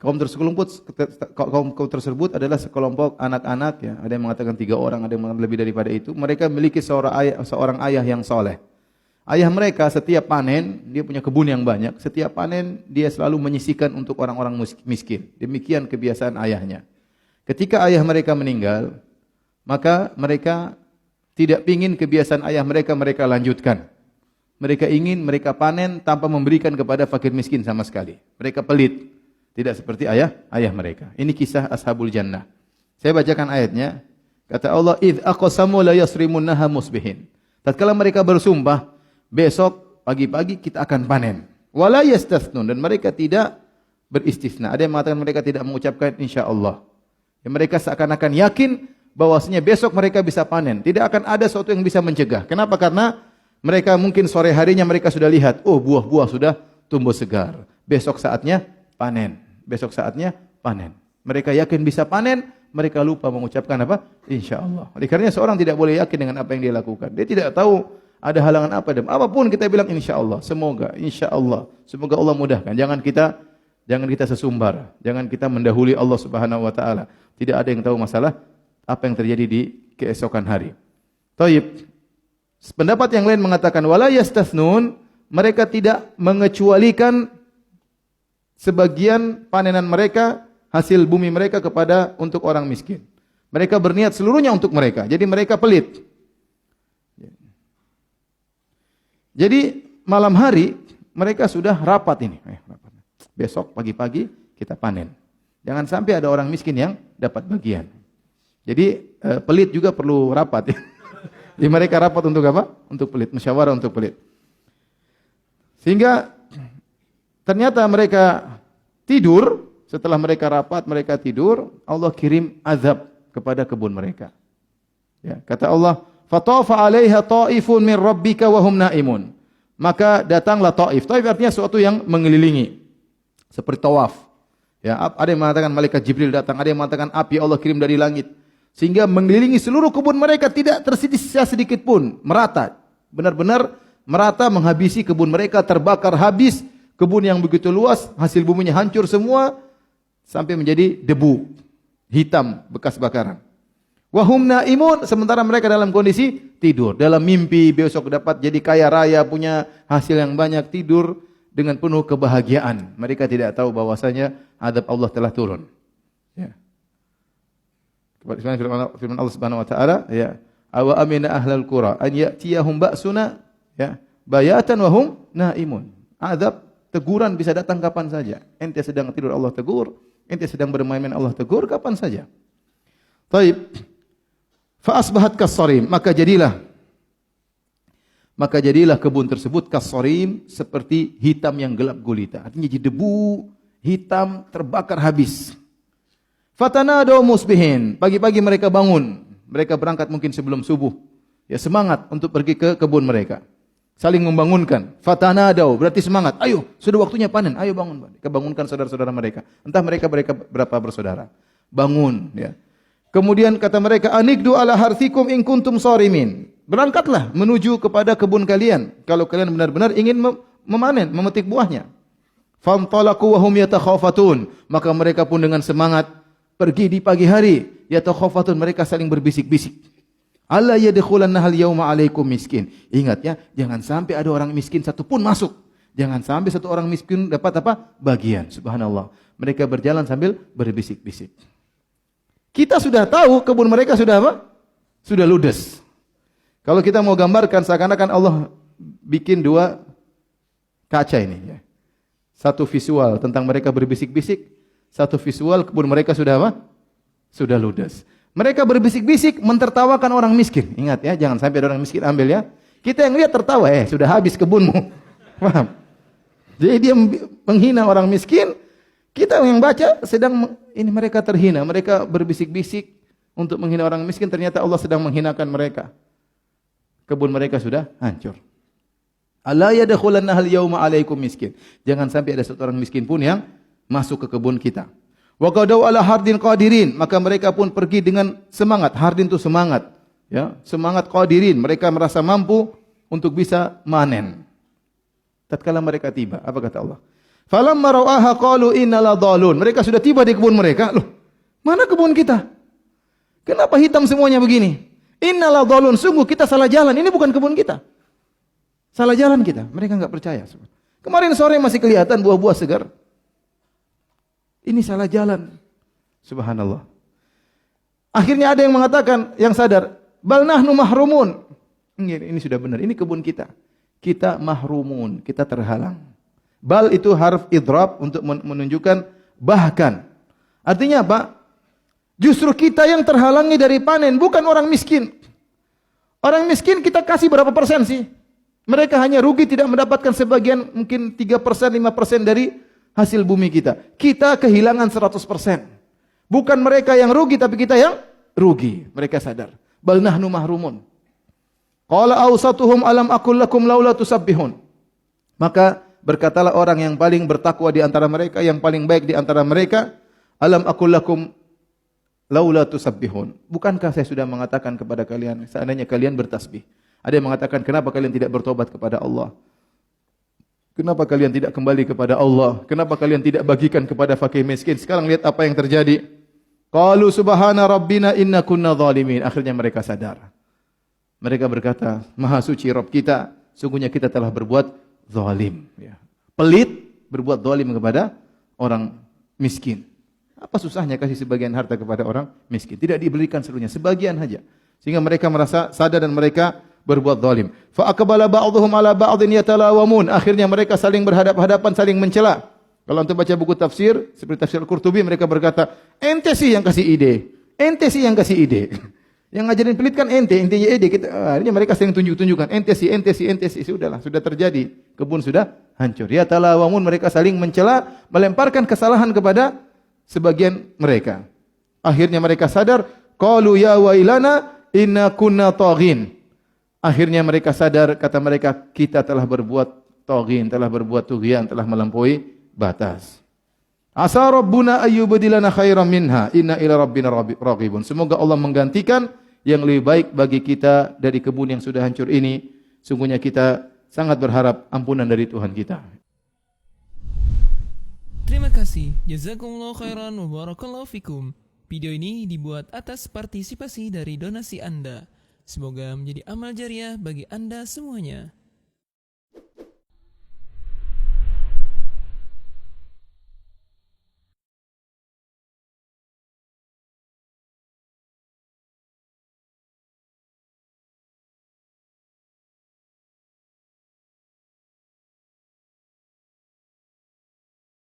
Kaum tersebut adalah sekelompok anak-anak, ya. Ada yang mengatakan 3 orang, ada yang mengatakan lebih daripada itu. Mereka memiliki seorang ayah yang soleh. Ayah mereka setiap panen, dia punya kebun yang banyak. Setiap panen dia selalu menyisihkan untuk orang-orang miskin. Demikian kebiasaan ayahnya. Ketika ayah mereka meninggal, maka mereka tidak ingin kebiasaan ayah mereka lanjutkan. Mereka ingin mereka panen tanpa memberikan kepada fakir miskin sama sekali. Mereka pelit, tidak seperti ayah mereka. Ini kisah Ashabul Jannah. Saya bacakan ayatnya. Kata Allah, "Idz aqsamu la yasrimunnaha musbihin." Tatkala mereka bersumpah, besok pagi-pagi kita akan panen. Wala yastathnun, dan mereka tidak beristisna. Ada yang mengatakan mereka tidak mengucapkan insyaallah. Ya, mereka seakan-akan yakin bahwasanya besok mereka bisa panen. Tidak akan ada sesuatu yang bisa mencegah. Kenapa? Karena mereka mungkin sore harinya mereka sudah lihat, oh buah-buah sudah tumbuh segar. Besok saatnya panen. Besok saatnya panen. Mereka yakin bisa panen, mereka lupa mengucapkan apa? Insyaallah. Oleh karenanya seorang tidak boleh yakin dengan apa yang dia lakukan. Dia tidak tahu ada halangan apa dan apapun kita bilang insyaallah, semoga, insyaallah, semoga Allah mudahkan. Jangan kita sesumbar, jangan kita mendahului Allah Subhanahu wa taala. Tidak ada yang tahu masalah apa yang terjadi di keesokan hari. Thayyib. Pendapat yang lain mengatakan wala yastathnun, mereka tidak mengecualikan sebagian panenan mereka, hasil bumi mereka untuk orang miskin. Mereka berniat seluruhnya untuk mereka. Jadi mereka pelit. Jadi malam hari mereka sudah rapat ini. Besok pagi-pagi kita panen. Jangan sampai ada orang miskin yang dapat bagian. Jadi pelit juga perlu rapat. Jadi mereka rapat untuk apa? Untuk pelit, musyawarah untuk pelit. Sehingga ternyata mereka tidur, setelah mereka rapat, mereka tidur, Allah kirim azab kepada kebun mereka. Ya, kata Allah, "Fatafa 'alaiha ta'ifun min rabbika wa hum naimun." Maka datanglah Taif. Taif artinya sesuatu yang mengelilingi. Seperti tawaf. Ya, ada yang mengatakan malaikat Jibril datang, ada yang mengatakan api Allah kirim dari langit. Sehingga mengelilingi seluruh kebun mereka, tidak tersisa sedikit pun, merata. Benar-benar merata menghabisi kebun mereka, terbakar habis. Kebun yang begitu luas, hasil buminya hancur semua sampai menjadi debu hitam bekas bakaran. Wahum naimun, sementara mereka dalam kondisi tidur, dalam mimpi besok dapat jadi kaya raya, punya hasil yang banyak, tidur dengan penuh kebahagiaan. Mereka tidak tahu bahwasanya azab Allah telah turun. Ya. Firman Allah Subhanahu wa taala, ya, awa amina ahlal qura an ya'tiyahum ba'suna, ya, bayatan wa hum naimun. Azab, teguran bisa datang kapan saja. Ente sedang tidur Allah tegur, ente sedang bermain-main Allah tegur kapan saja. Taib. Fa asbahat kas-sarim, maka jadilah kebun tersebut kas-sarim, seperti hitam yang gelap gulita. Artinya jadi debu hitam terbakar habis. Fatanadaw musbihin, pagi-pagi mereka bangun. Mereka berangkat mungkin sebelum subuh. Ya, semangat untuk pergi ke kebun mereka. Saling membangunkan. Fatanadaw berarti semangat. Ayo, sudah waktunya panen. Ayo bangun. Kebangunkan saudara-saudara mereka. Entah mereka berapa bersaudara. Bangun, ya. Kemudian kata mereka, anikdu ala harthikum in kuntum sarimin. Berangkatlah menuju kepada kebun kalian kalau kalian benar-benar ingin memanen, memetik buahnya. Famtalaqu wa hum yatakhafatun. Maka mereka pun dengan semangat pergi di pagi hari. Yatakhafatun, mereka saling berbisik-bisik. Alla yadkhulannahal yauma alaikum miskin. Ingat ya, jangan sampai ada orang miskin satu pun masuk. Jangan sampai satu orang miskin dapat apa? Bagian. Subhanallah. Mereka berjalan sambil berbisik-bisik. Kita sudah tahu kebun mereka sudah apa? Sudah ludes. Kalau kita mau gambarkan seakan-akan Allah bikin 2 kaca ini, ya. Satu visual tentang mereka berbisik-bisik, satu visual kebun mereka sudah apa? Sudah ludes. Mereka berbisik-bisik mentertawakan orang miskin. Ingat ya, jangan sampai ada orang miskin ambil ya. Kita yang lihat tertawa, sudah habis kebunmu. Paham? Jadi dia menghina orang miskin. Kita yang baca ini mereka terhina, mereka berbisik-bisik untuk menghina orang miskin, ternyata Allah sedang menghinakan mereka. Kebun mereka sudah hancur. Alla yadkhulannahal yauma alaikum miskin. Jangan sampai ada satu orang miskin pun yang masuk ke kebun kita. Wa qadau ala hardin qadirin, maka mereka pun pergi dengan semangat. Hardin itu semangat, ya, semangat qadirin, mereka merasa mampu untuk bisa manen. Tatkala mereka tiba, apa kata Allah? Falamma ra'aha qalu inna ladhalun. Mereka sudah tiba di kebun mereka. Loh, mana kebun kita? Kenapa hitam semuanya begini? Inna ladhalun, sungguh kita salah jalan. Ini bukan kebun kita. Salah jalan kita. Mereka enggak percaya. Kemarin sore masih kelihatan buah-buah segar. Ini salah jalan. Subhanallah. Akhirnya ada yang mengatakan, yang sadar, bal nahnu mahrumun. Ini sudah benar, ini kebun kita. Kita mahrumun, kita terhalang. Bal itu harf idrab untuk menunjukkan bahkan. Artinya apa? Justru kita yang terhalangi dari panen, bukan orang miskin. Orang miskin kita kasih berapa persen sih? Mereka hanya rugi tidak mendapatkan sebagian, mungkin 3%, 5% dari hasil bumi kita. Kita kehilangan 100%. Bukan mereka yang rugi, tapi kita yang rugi. Mereka sadar. Bal nahnu mahrumun. Qala awsatuhum alam aqul lakum laula tusabbihun. Maka berkatalah orang yang paling bertakwa di antara mereka, yang paling baik di antara mereka, alam aqul lakum laula tusabbihun. Bukankah saya sudah mengatakan kepada kalian, seandainya kalian bertasbih. Ada yang mengatakan, kenapa kalian tidak bertobat kepada Allah? Kenapa kalian tidak kembali kepada Allah? Kenapa kalian tidak bagikan kepada fakir miskin? Sekarang lihat apa yang terjadi. Qalu subhana rabbina inna kunna zalimin. Akhirnya mereka sadar. Mereka berkata, Maha suci Rabb kita, sungguhnya kita telah berbuat zalim. Ya. Pelit, berbuat zalim kepada orang miskin. Apa susahnya kasih sebagian harta kepada orang miskin? Tidak diberikan seluruhnya, sebagian saja. Sehingga mereka merasa sadar dan mereka berbuat zalim. Fa aqbala ba'dhum ala ba'dhin yatalawamun. Akhirnya mereka saling berhadap-hadapan, saling mencela. Kalau untuk baca buku tafsir, seperti tafsir Al-Qurtubi, mereka berkata, ente sih yang kasih ide. Ente sih yang kasih ide. Yang ngajarin pelit kan ente, intinya ide. Akhirnya mereka saling tunjuk-tunjukkan, ente sih. Sudahlah, sudah terjadi. Kebun sudah hancur. Yatalawamun, mereka saling mencela, melemparkan kesalahan kepada sebagian mereka. Akhirnya mereka sadar, qalu ya wailana inna kunna taghin. Akhirnya mereka sadar, kata mereka, kita telah berbuat taghin, telah berbuat tughyan, telah melampaui batas. Asa rabbuna ayyubdilana khairan minha inna ila rabbina raghibun. Semoga Allah menggantikan yang lebih baik bagi kita dari kebun yang sudah hancur ini. Sungguhnya kita sangat berharap ampunan dari Tuhan kita. Terima kasih. Jazakumullah khairan wa barakallahu fikum. Video ini dibuat atas partisipasi dari donasi Anda. Semoga menjadi amal jariah bagi Anda semuanya.